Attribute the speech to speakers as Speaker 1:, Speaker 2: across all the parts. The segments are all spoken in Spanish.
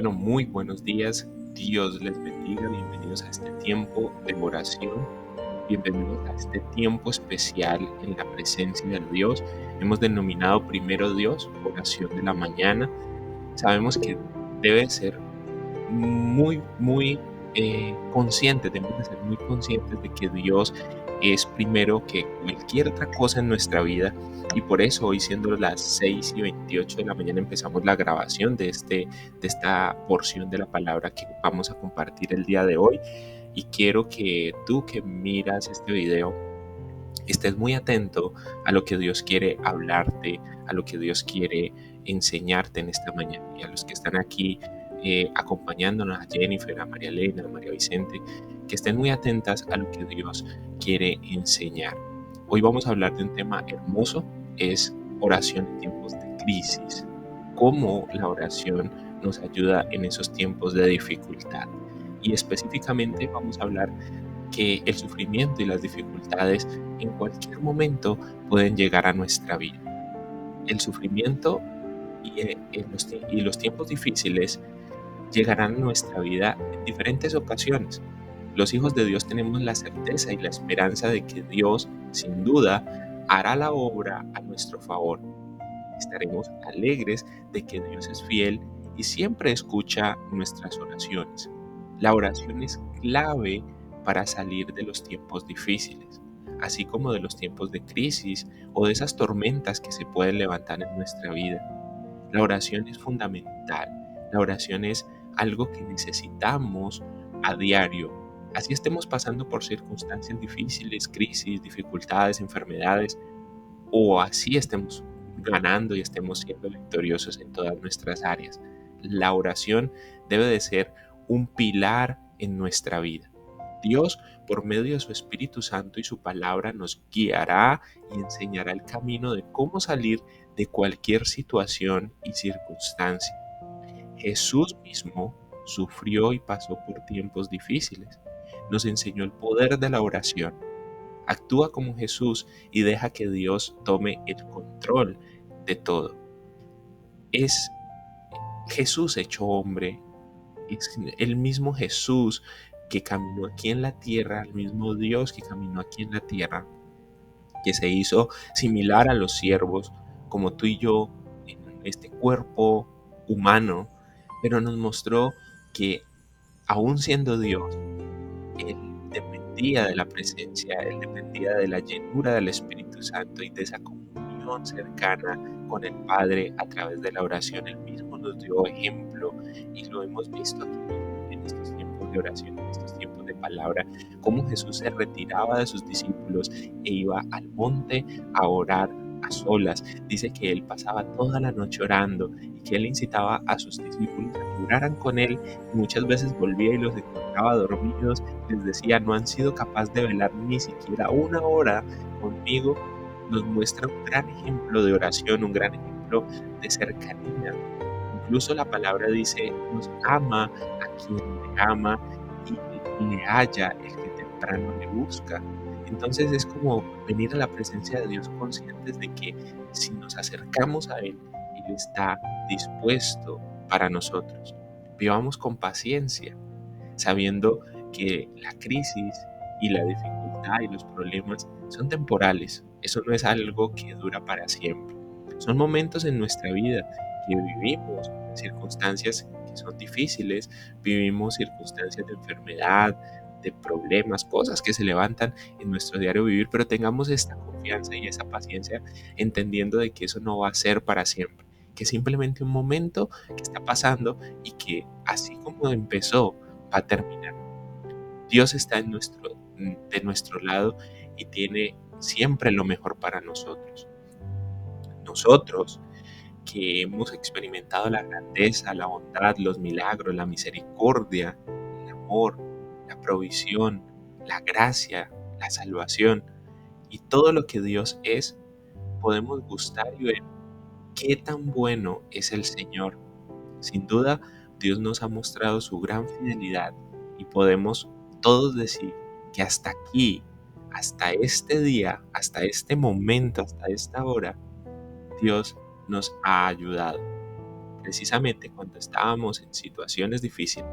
Speaker 1: Bueno, muy buenos días. Dios les bendiga. Bienvenidos a este tiempo de oración. Bienvenidos a este tiempo especial en la presencia de Dios. Hemos denominado primero Dios, oración de la mañana. Sabemos que debe ser muy conscientes, debemos de ser muy conscientes de que Dios es primero que cualquier otra cosa en nuestra vida, y por eso hoy, siendo las 6:28 de la mañana, empezamos la grabación de esta porción de la palabra que vamos a compartir el día de hoy. Y quiero que tú, que miras este video, estés muy atento a lo que Dios quiere hablarte, a lo que Dios quiere enseñarte en esta mañana. Y a los que están aquí acompañándonos, a Jennifer, a María Elena, a María Vicente, que estén muy atentas a lo que Dios quiere enseñar. Hoy vamos a hablar de un tema hermoso, es oración en tiempos de crisis. Cómo la oración nos ayuda en esos tiempos de dificultad. Y específicamente vamos a hablar que el sufrimiento y las dificultades en cualquier momento pueden llegar a nuestra vida. El sufrimiento y los tiempos difíciles llegarán a nuestra vida en diferentes ocasiones. Los hijos de Dios tenemos la certeza y la esperanza de que Dios, sin duda, hará la obra a nuestro favor. Estaremos alegres de que Dios es fiel y siempre escucha nuestras oraciones. La oración es clave para salir de los tiempos difíciles, así como de los tiempos de crisis o de esas tormentas que se pueden levantar en nuestra vida. La oración es fundamental. La oración es algo que necesitamos a diario. Así estemos pasando por circunstancias difíciles, crisis, dificultades, enfermedades, o así estemos ganando y estemos siendo victoriosos en todas nuestras áreas. La oración debe de ser un pilar en nuestra vida. Dios, por medio de su Espíritu Santo y su palabra, nos guiará y enseñará el camino de cómo salir de cualquier situación y circunstancia. Jesús mismo sufrió y pasó por tiempos difíciles. Nos enseñó el poder de la oración. Actúa como Jesús y deja que Dios tome el control de todo. Es Jesús hecho hombre, es el mismo Jesús que caminó aquí en la tierra, el mismo Dios que caminó aquí en la tierra, que se hizo similar a los siervos, como tú y yo, en este cuerpo humano, pero nos mostró que aún siendo Dios, Él dependía de la presencia, Él dependía de la llenura del Espíritu Santo y de esa comunión cercana con el Padre a través de la oración. Él mismo nos dio ejemplo y lo hemos visto aquí en estos tiempos de oración, en estos tiempos de palabra, cómo Jesús se retiraba de sus discípulos e iba al monte a orar a solas. Dice que Él pasaba toda la noche orando y que Él incitaba a sus discípulos a que oraran con Él, y muchas veces volvía y los encontraba dormidos. Les decía: no han sido capaces de velar ni siquiera una hora conmigo. Nos muestra un gran ejemplo de oración, un gran ejemplo de cercanía. Incluso la palabra dice: nos ama a quien le ama y le halla el que temprano le busca. Entonces es como venir a la presencia de Dios conscientes de que si nos acercamos a Él, Él está dispuesto para nosotros. Vivamos con paciencia, sabiendo que la crisis y la dificultad y los problemas son temporales. Eso no es algo que dura para siempre. Son momentos en nuestra vida que vivimos circunstancias que son difíciles, vivimos circunstancias de enfermedad, de problemas, cosas que se levantan en nuestro diario vivir, pero tengamos esta confianza y esa paciencia, entendiendo de que eso no va a ser para siempre, que es simplemente un momento que está pasando y que así como empezó, va a terminar. Dios está de nuestro lado y tiene siempre lo mejor para nosotros. Nosotros que hemos experimentado la grandeza, la bondad, los milagros, la misericordia, el amor, la provisión, la gracia, la salvación y todo lo que Dios es, podemos gustar y ver qué tan bueno es el Señor. Sin duda, Dios nos ha mostrado su gran fidelidad y podemos todos decir que hasta aquí, hasta este día, hasta este momento, hasta esta hora, Dios nos ha ayudado. precisamente cuando estábamos en situaciones difíciles,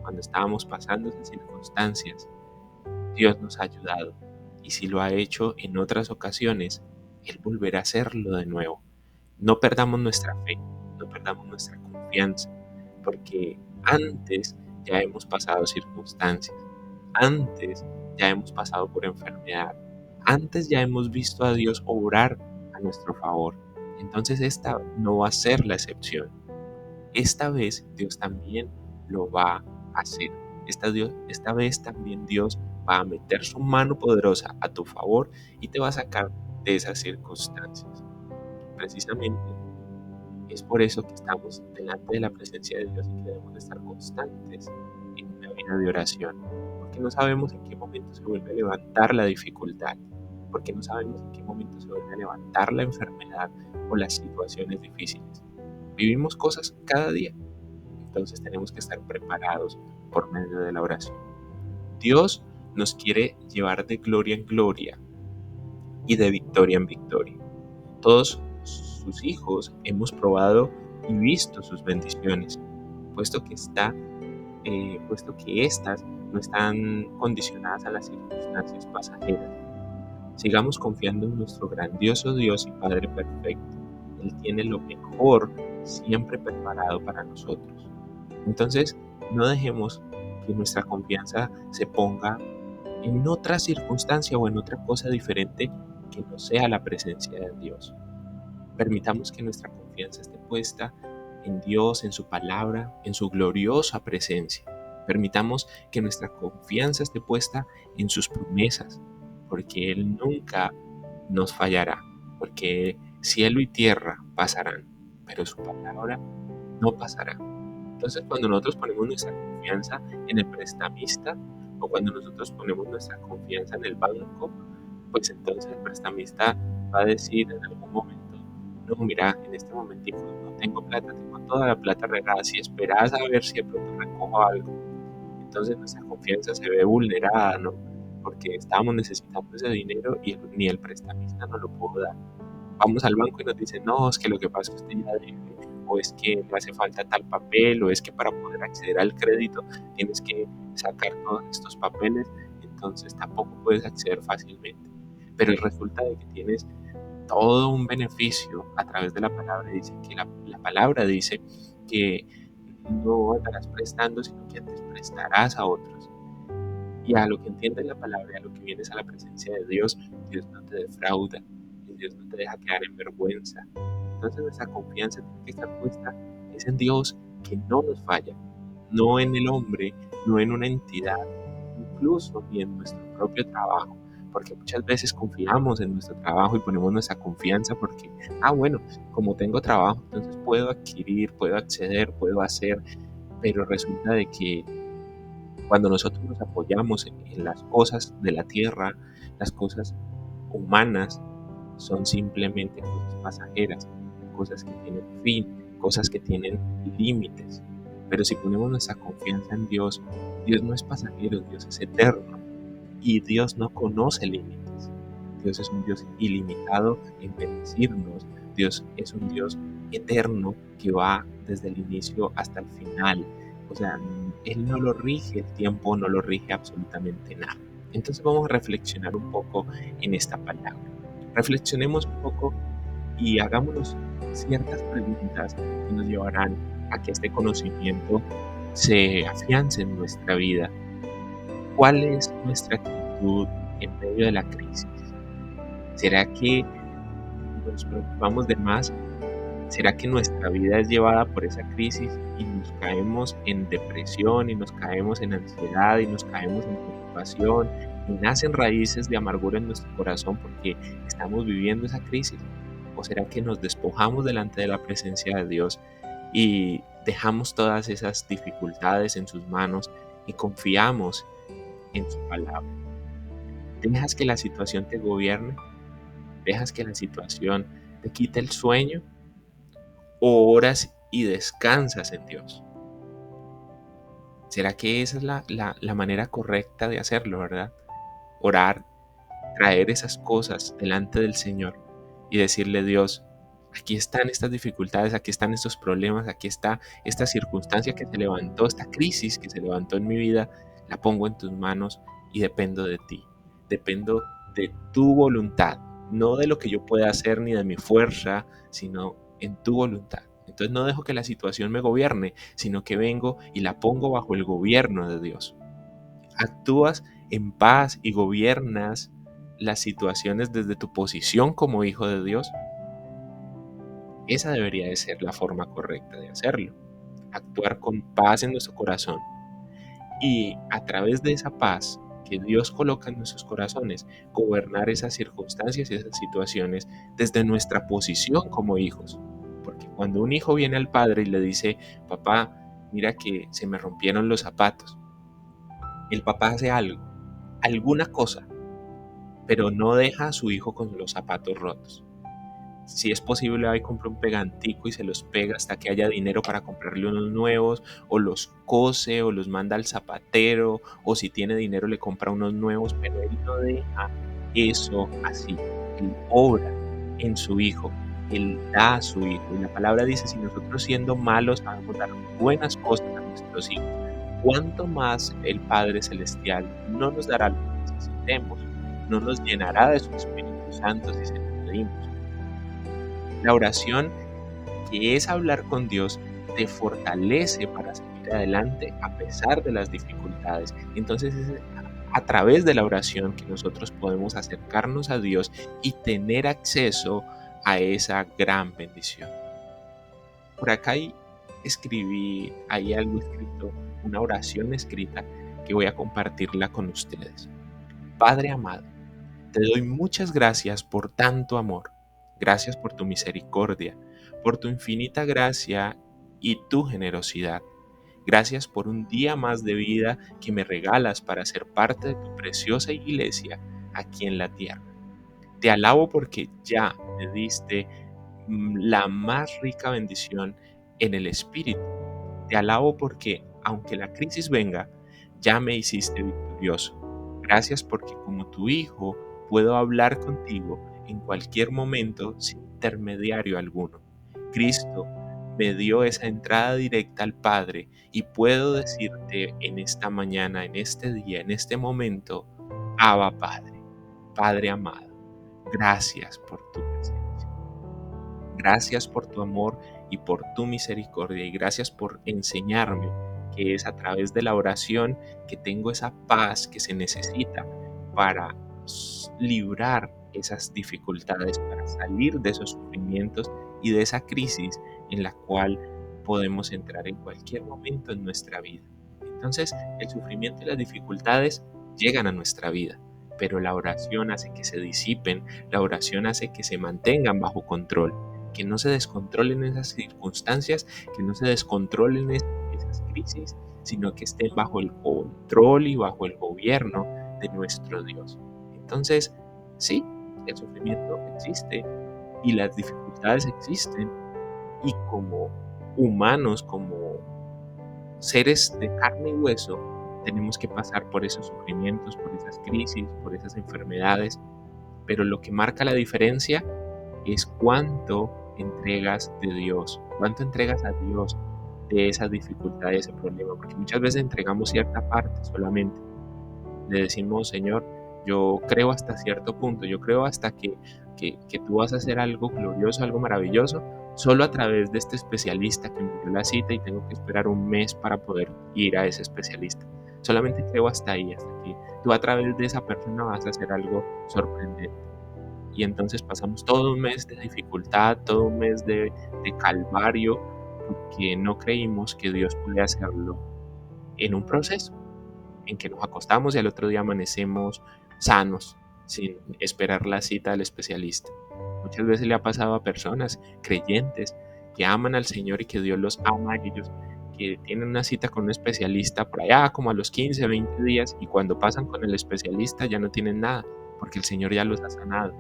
Speaker 1: cuando estábamos pasando esas circunstancias, Dios nos ha ayudado. Y si lo ha hecho en otras ocasiones, Él volverá a hacerlo de nuevo. No perdamos nuestra fe, no perdamos nuestra confianza, porque antes ya hemos pasado circunstancias, antes ya hemos pasado por enfermedad, antes ya hemos visto a Dios obrar a nuestro favor. Entonces esta no va a ser la excepción. Esta vez Dios también lo va a hacer. Esta vez también Dios va a meter su mano poderosa a tu favor y te va a sacar de esas circunstancias. Precisamente es por eso que estamos delante de la presencia de Dios y que debemos estar constantes en una vida de oración, porque no sabemos en qué momento se vuelve a levantar la dificultad, porque no sabemos en qué momento se vuelve a levantar la enfermedad o las situaciones difíciles. Vivimos cosas cada día, entonces tenemos que estar preparados por medio de la oración. Dios nos quiere llevar de gloria en gloria y de victoria en victoria. Todos sus hijos hemos probado y visto sus bendiciones, puesto que puesto que éstas no están condicionadas a las circunstancias pasajeras. Sigamos confiando en nuestro grandioso Dios y Padre perfecto. Él tiene lo mejor siempre preparado para nosotros. Entonces, no dejemos que nuestra confianza se ponga en otra circunstancia o en otra cosa diferente que no sea la presencia de Dios. Permitamos que nuestra confianza esté puesta en Dios, en su palabra, en su gloriosa presencia. Permitamos que nuestra confianza esté puesta en sus promesas, porque Él nunca nos fallará, porque cielo y tierra pasarán, pero su palabra no pasará. Entonces, cuando nosotros ponemos nuestra confianza en el prestamista o cuando nosotros ponemos nuestra confianza en el banco, pues entonces el prestamista va a decir en algún momento, no, mira, en este momentico no tengo plata, tengo toda la plata regada, si esperas a ver si de pronto recojo algo, entonces nuestra confianza se ve vulnerada, ¿no? Porque estábamos necesitando ese dinero y ni el prestamista nos lo pudo dar. Vamos al banco y nos dicen, no, es que lo que pasa es que usted ya debe, o es que le hace falta tal papel, o es que para poder acceder al crédito tienes que sacar todos estos papeles, entonces tampoco puedes acceder fácilmente. Pero resulta de que tienes todo un beneficio a través de la palabra. Dice que la palabra dice que no andarás prestando, sino que antes prestarás a otros. Y a lo que entiendes la palabra y a lo que vienes a la presencia de Dios, Dios no te defrauda, y Dios no te deja quedar en vergüenza. Entonces nuestra confianza tiene que estar puesta es en Dios, que no nos falla, no en el hombre, no en una entidad, incluso ni en nuestro propio trabajo, porque muchas veces confiamos en nuestro trabajo y ponemos nuestra confianza porque, bueno, como tengo trabajo, entonces puedo adquirir, puedo acceder, puedo hacer, pero resulta de que cuando nosotros nos apoyamos en las cosas de la tierra, las cosas humanas son simplemente cosas pasajeras, cosas que tienen fin, cosas que tienen límites. Pero si ponemos nuestra confianza en Dios, Dios no es pasajero, Dios es eterno y Dios no conoce límites. Dios es un Dios ilimitado en bendecirnos. Dios es un Dios eterno que va desde el inicio hasta el final. O sea, Él no lo rige el tiempo, no lo rige absolutamente nada. Entonces vamos a reflexionar un poco en esta palabra. Reflexionemos un poco y hagámonos ciertas preguntas que nos llevarán a que este conocimiento se afiance en nuestra vida. ¿Cuál es nuestra actitud en medio de la crisis? ¿Será que nos preocupamos de más? ¿Será que nuestra vida es llevada por esa crisis y nos caemos en depresión y nos caemos en ansiedad y nos caemos en preocupación y nacen raíces de amargura en nuestro corazón porque estamos viviendo esa crisis? ¿O será que nos despojamos delante de la presencia de Dios y dejamos todas esas dificultades en sus manos y confiamos en su palabra? ¿Dejas que la situación te gobierne? ¿Dejas que la situación te quite el sueño? ¿O oras y descansas en Dios? ¿Será que esa es la manera correcta de hacerlo, verdad? Orar, traer esas cosas delante del Señor y decirle, Dios, aquí están estas dificultades, aquí están estos problemas, aquí está esta circunstancia que se levantó, esta crisis que se levantó en mi vida, la pongo en tus manos y dependo de ti. Dependo de tu voluntad, no de lo que yo pueda hacer ni de mi fuerza, sino en tu voluntad. Entonces no dejo que la situación me gobierne, sino que vengo y la pongo bajo el gobierno de Dios. Actúas en paz y gobiernas las situaciones desde tu posición como hijo de Dios. Esa debería de ser la forma correcta de hacerlo. Actuar con paz en nuestro corazón y a través de esa paz que Dios coloca en nuestros corazones, gobernar esas circunstancias y esas situaciones desde nuestra posición como hijos. Porque cuando un hijo viene al padre y le dice, papá, mira que se me rompieron los zapatos, el papá hace algo, alguna cosa, pero no deja a su hijo con los zapatos rotos. Si es posible, va y compra un pegantico y se los pega hasta que haya dinero para comprarle unos nuevos, o los cose, o los manda al zapatero, o si tiene dinero le compra unos nuevos, pero él no deja eso así. Él obra en su hijo, él da a su hijo. Y la palabra dice, si nosotros siendo malos sabemos dar buenas cosas a nuestros hijos, ¿cuánto más el Padre Celestial no nos dará lo que necesitemos? No nos llenará de su Espíritu Santo si se lo pedimos. La oración, que es hablar con Dios, te fortalece para seguir adelante a pesar de las dificultades. Entonces es a través de la oración que nosotros podemos acercarnos a Dios y tener acceso a esa gran bendición. Por acá hay algo escrito, una oración escrita que voy a compartirla con ustedes. Padre amado, te doy muchas gracias por tanto amor. Gracias por tu misericordia, por tu infinita gracia y tu generosidad. Gracias por un día más de vida que me regalas para ser parte de tu preciosa iglesia aquí en la tierra. Te alabo porque ya me diste la más rica bendición en el Espíritu. Te alabo porque, aunque la crisis venga, ya me hiciste victorioso. Gracias porque como tu Hijo puedo hablar contigo en cualquier momento sin intermediario alguno. Cristo me dio esa entrada directa al Padre y puedo decirte en esta mañana, en este día, en este momento, Abba Padre, Padre amado, gracias por tu presencia. Gracias por tu amor y por tu misericordia y gracias por enseñarme que es a través de la oración que tengo esa paz que se necesita para librar esas dificultades, para salir de esos sufrimientos y de esa crisis en la cual podemos entrar en cualquier momento en nuestra vida. Entonces, el sufrimiento y las dificultades llegan a nuestra vida, pero la oración hace que se disipen, la oración hace que se mantengan bajo control, que no se descontrolen esas circunstancias, que no se descontrolen esas crisis, sino que estén bajo el control y bajo el gobierno de nuestro Dios. Entonces, sí, el sufrimiento existe y las dificultades existen y como humanos, como seres de carne y hueso, tenemos que pasar por esos sufrimientos, por esas crisis, por esas enfermedades, pero lo que marca la diferencia es cuánto entregas de Dios, cuánto entregas a Dios de esas dificultades, ese problema, porque muchas veces entregamos cierta parte solamente. Le decimos, Señor, yo creo hasta cierto punto, yo creo hasta que tú vas a hacer algo glorioso, algo maravilloso, solo a través de este especialista que me dio la cita y tengo que esperar un mes para poder ir a ese especialista. Solamente creo hasta ahí, hasta que tú a través de esa persona vas a hacer algo sorprendente. Y entonces pasamos todo un mes de dificultad, todo un mes de calvario, porque no creímos que Dios podía hacerlo en un proceso, en que nos acostamos y al otro día amanecemos sanos, sin esperar la cita del especialista. Muchas veces le ha pasado a personas creyentes que aman al Señor y que Dios los ama a ellos, que tienen una cita con un especialista por allá como a los 15, 20 días y cuando pasan con el especialista ya no tienen nada, porque el Señor ya los ha sanado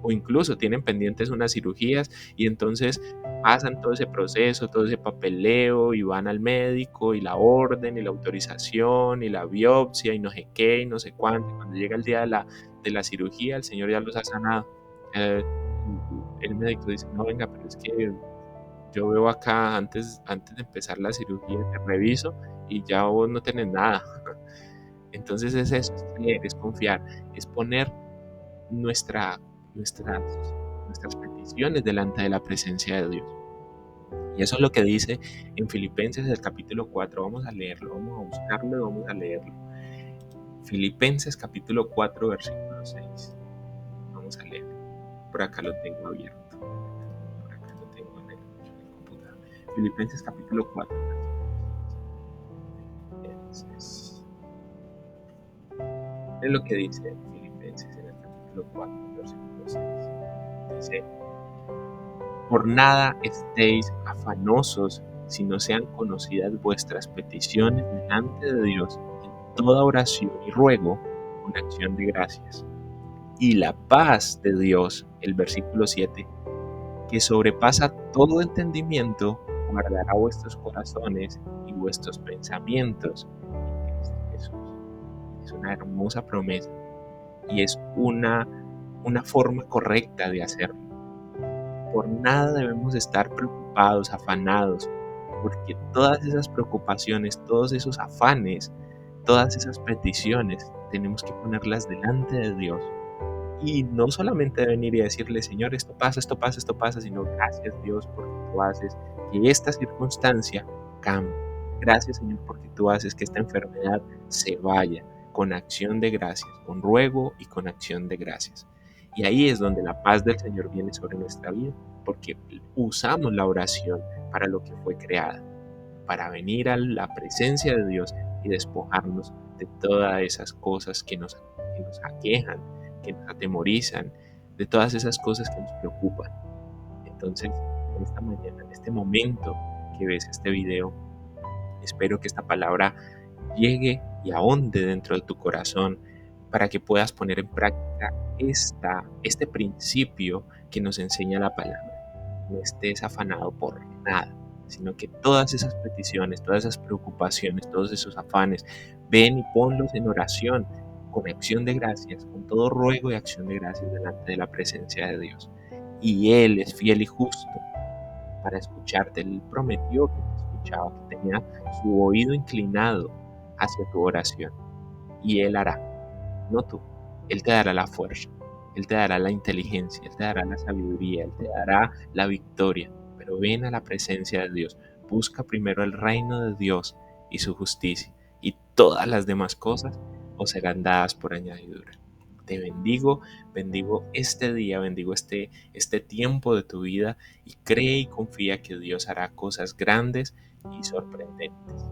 Speaker 1: o incluso tienen pendientes unas cirugías y entonces pasan todo ese proceso, todo ese papeleo y van al médico y la orden y la autorización y la biopsia y no sé qué y no sé cuánto. Y cuando llega el día de la cirugía, el Señor ya los ha sanado. Eh, el médico dice, no, venga, pero es que yo veo acá antes de empezar la cirugía, te reviso y ya vos no tenés nada. Entonces es eso, es creer, es confiar, es poner nuestra, nuestras, nuestras peticiones delante de la presencia de Dios. Y eso es lo que dice en Filipenses el capítulo 4. Vamos a leerlo, vamos a buscarlo y vamos a leerlo. Filipenses capítulo 4, versículo 6. Vamos a leerlo. Por acá lo tengo abierto. Por acá lo tengo en el computador. Filipenses capítulo 4. Es lo que dice Filipenses en el capítulo 4, versículo 6. Dice, por nada estéis afanosos, si no sean conocidas vuestras peticiones delante de Dios en toda oración y ruego con acción de gracias. Y la paz de Dios, el versículo 7, que sobrepasa todo entendimiento, guardará vuestros corazones y vuestros pensamientos en Cristo Jesús. Es una hermosa promesa y es una forma correcta de hacerlo. Por nada debemos estar preocupados, afanados, porque todas esas preocupaciones, todos esos afanes, todas esas peticiones, tenemos que ponerlas delante de Dios. Y no solamente venir y decirle, Señor, esto pasa, esto pasa, esto pasa, sino gracias Dios porque tú haces que esta circunstancia cambie. Gracias Señor porque tú haces que esta enfermedad se vaya con acción de gracias, con ruego y con acción de gracias. Y ahí es donde la paz del Señor viene sobre nuestra vida, porque usamos la oración para lo que fue creada, para venir a la presencia de Dios y despojarnos de todas esas cosas que nos aquejan, que nos atemorizan, de todas esas cosas que nos preocupan. Entonces, en esta mañana, en este momento que ves este video, espero que esta palabra llegue y ahonde dentro de tu corazón para que puedas poner en práctica este principio que nos enseña la palabra. No estés afanado por nada, sino que todas esas peticiones, todas esas preocupaciones, todos esos afanes, ven y ponlos en oración, con acción de gracias, con todo ruego y acción de gracias delante de la presencia de Dios. Y Él es fiel y justo para escucharte. Él prometió que te escuchaba, que tenía su oído inclinado hacia tu oración. Y Él hará, no tú. Él te dará la fuerza, Él te dará la inteligencia, Él te dará la sabiduría, Él te dará la victoria. Pero ven a la presencia de Dios. Busca primero el reino de Dios y su justicia. Y todas las demás cosas os serán dadas por añadidura. Te bendigo este día, bendigo este tiempo de tu vida y cree y confía que Dios hará cosas grandes y sorprendentes.